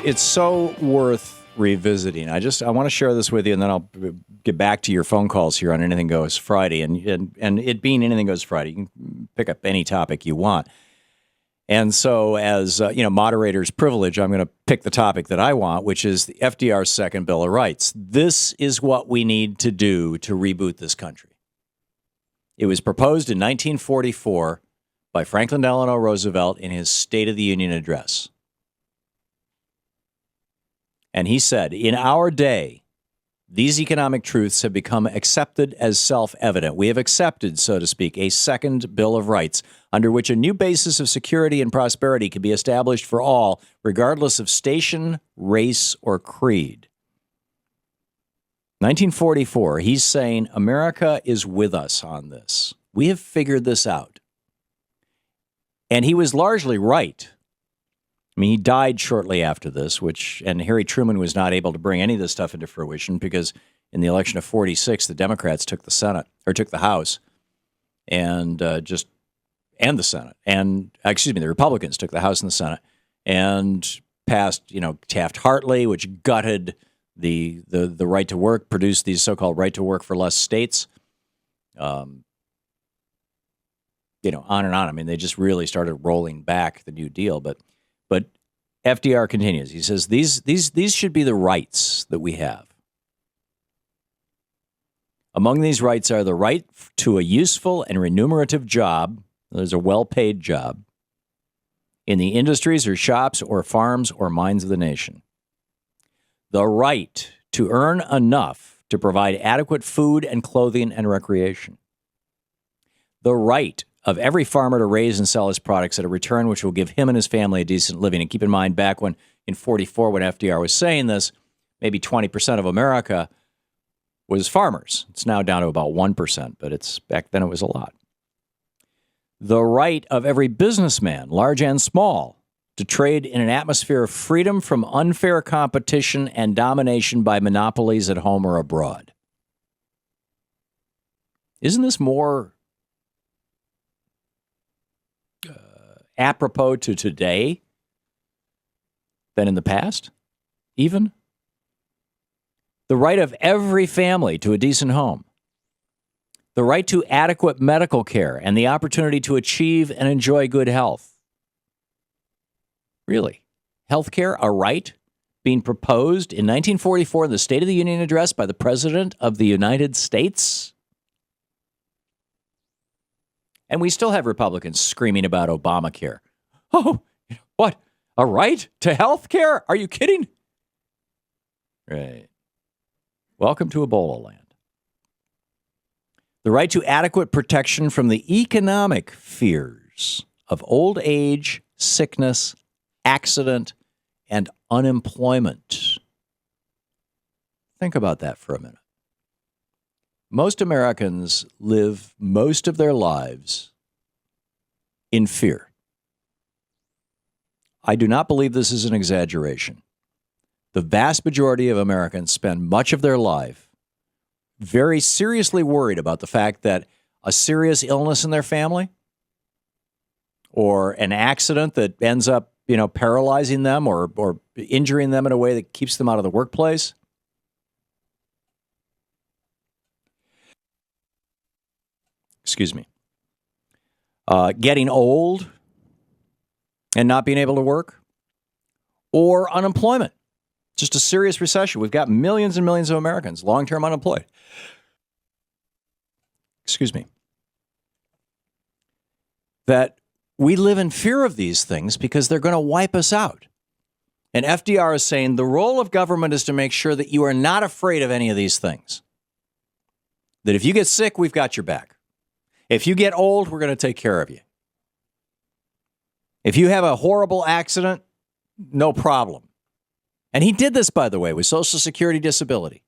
it's so worth revisiting. I want to share this with you, and then I'll get back to your phone calls here on Anything Goes Friday. And it being Anything Goes Friday, you can pick up any topic you want. And so, as moderator's privilege, I'm going to pick the topic that I want, which is the FDR's second Bill of Rights. This is what we need to do to reboot this country. It was proposed in 1944 by Franklin Delano Roosevelt in his State of the Union address. And he said, in our day, these economic truths have become accepted as self-evident. We have accepted, so to speak, a second Bill of Rights under which a new basis of security and prosperity can be established for all, regardless of station, race, or creed. 1944, he's saying America is with us on this. We have figured this out. And he was largely right. I mean, he died shortly after this, and Harry Truman was not able to bring any of this stuff into fruition because in the election of 46, the Democrats took the House, and the Senate, and the Republicans took the House and the Senate, and passed, Taft-Hartley, which gutted the right to work, produced these so-called right to work for less states, on and on. I mean, they just really started rolling back the New Deal, but FDR continues. He says, these should be the rights that we have. Among these rights are the right to a useful and remunerative job. There's a well-paid job in the industries or shops or farms or mines of the nation. The right to earn enough to provide adequate food and clothing and recreation. The right of every farmer to raise and sell his products at a return which will give him and his family a decent living. And keep in mind, back when in 44, when FDR was saying this, maybe 20% of America was farmers. It's now down to about 1%, but back then it was a lot. The right of every businessman, large and small, to trade in an atmosphere of freedom from unfair competition and domination by monopolies at home or abroad. Isn't this more apropos to today than in the past, even? The right of every family to a decent home. The right to adequate medical care and the opportunity to achieve and enjoy good health. Really? Health care, a right being proposed in 1944 in the State of the Union address by the President of the United States? And we still have Republicans screaming about Obamacare. Oh, what? A right to health care? Are you kidding? Right. Welcome to Ebola land. The right to adequate protection from the economic fears of old age, sickness, accident, and unemployment. Think about that for a minute. Most Americans live most of their lives in fear. I do not believe this is an exaggeration. The vast majority of Americans spend much of their life very seriously worried about the fact that a serious illness in their family or an accident that ends up, paralyzing them or injuring them in a way that keeps them out of the workplace. Excuse me. Getting old and not being able to work, or unemployment. Just a serious recession. We've got millions and millions of Americans long-term unemployed. Excuse me. That we live in fear of these things because they're going to wipe us out. And FDR is saying the role of government is to make sure that you are not afraid of any of these things. That if you get sick, we've got your back. If you get old, we're going to take care of you. If you have a horrible accident, no problem. And he did this, by the way, with Social Security disability.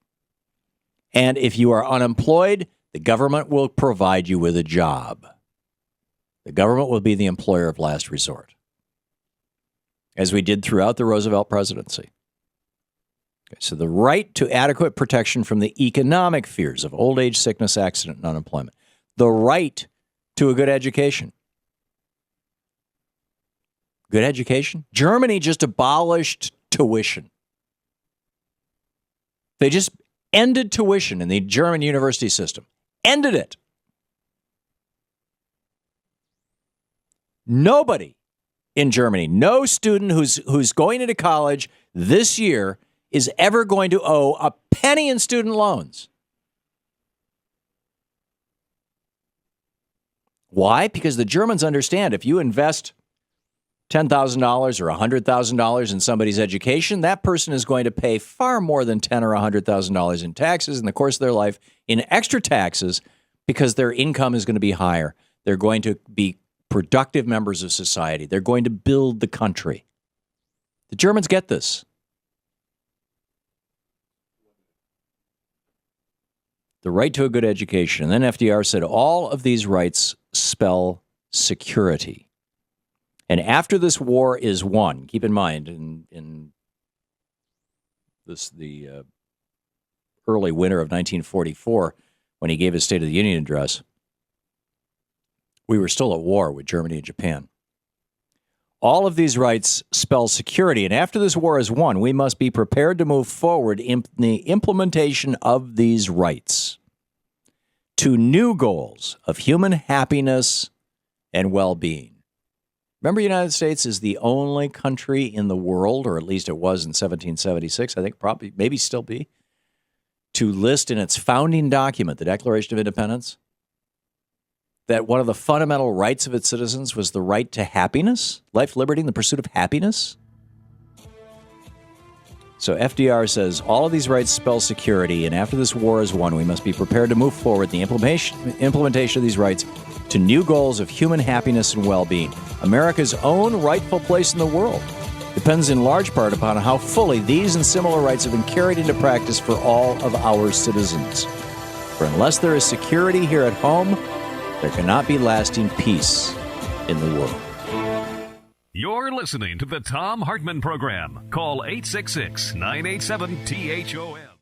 And if you are unemployed, the government will provide you with a job. The government will be the employer of last resort, as we did throughout the Roosevelt presidency. Okay, so the right to adequate protection from the economic fears of old age, sickness, accident, and unemployment. The right to a good education. Good education? Germany just abolished tuition. They just ended tuition in the German university system. Ended it. Nobody in Germany, no student who's going into college this year is ever going to owe a penny in student loans. Why? Because the Germans understand if you invest $10,000 or $100,000 in somebody's education, that person is going to pay far more than $10,000 or $100,000 in taxes in the course of their life, in extra taxes, because their income is going to be higher. They're going to be productive members of society. They're going to build the country. The Germans get this. The right to a good education. And then FDR said all of these rights spell security. And after this war is won, keep in mind, in the early winter of 1944, when he gave his State of the Union address, we were still at war with Germany and Japan. All of these rights spell security, and after this war is won, we must be prepared to move forward in the implementation of these rights to new goals of human happiness and well-being. Remember, the United States is the only country in the world, or at least it was in 1776, I think probably, maybe still be, to list in its founding document, the Declaration of Independence, that one of the fundamental rights of its citizens was the right to happiness, life, liberty, and the pursuit of happiness. So FDR says all of these rights spell security, and after this war is won, we must be prepared to move forward in the implementation of these rights to new goals of human happiness and well-being. America's own rightful place in the world depends in large part upon how fully these and similar rights have been carried into practice for all of our citizens. For unless there is security here at home, there cannot be lasting peace in the world. You're listening to the Thom Hartmann Program. Call 866-987-THOM.